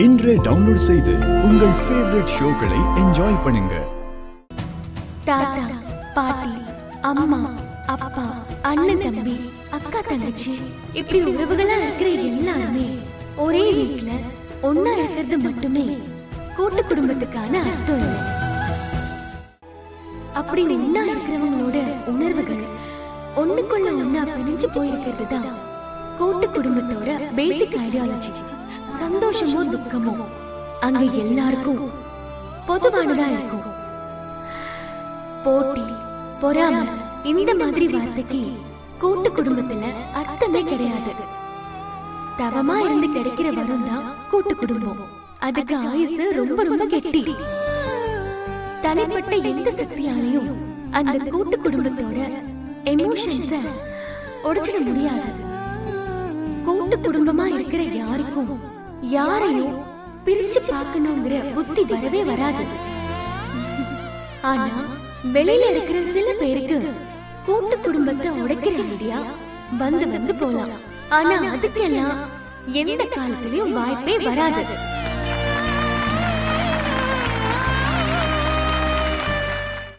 இன்றே டவுன்லோட் செய்து உங்கள் ஃபேவரட் ஷோக்களை என்ஜாய் பண்ணுங்க. தாத்தா, பாட்டி, அம்மா, அப்பா, அண்ணன், தம்பி, அக்கா, தங்கச்சி, இப்படி உறவுகளா இருக்கிற எல்லாருமே ஒரே வீட்டுல ஒன்னா இருக்கிறது மட்டுமே கூட்டு குடும்பத்துக்கான அர்த்தம் இல்லை. அப்படி ஒன்னா இருக்கிறவங்களோட உணர்வுகள் ஒண்ணுக்குள்ள ஒன்னா பிரிஞ்சு போயிருக்கிறது தான் கூட்டு குடும்பத்தோட பேசிக் ஐடியாலஜி. சந்தோஷமோ துக்கமோ அங்க எல்லாருக்கும் பொதுவானதா இருக்கும். போட்டி, பொறாமை இந்த மாதிரி வார்த்தைக்கு கூட்டு குடும்பத்துல அர்த்தமே கிடையாது. தவமா இருந்து கிடைக்கிற வரம் தான் கூட்டு குடும்பம். அதுக்கு ஆயுசு ரொம்ப ரொம்ப கெட்டி. தனிப்பட்ட எந்த சக்தியாலையும் அந்த கூட்டு குடும்பத்தோட எமோஷன்ஸ உடைச்சிட முடியாது. கூட்டு குடும்பமா இருக்கிற யாருக்கும் யாரையும் பிரிச்சு பார்க்கணுங்கிற புத்தி வரவே வராது. ஆனா வெளியில இருக்கிற சில பேருக்கு கூட்டு குடும்பத்தை உடைக்கிற ஐடியா வந்து போலாம். ஆனா அதுக்கெல்லாம் எந்த காலத்திலயும் வாய்ப்பே வராது.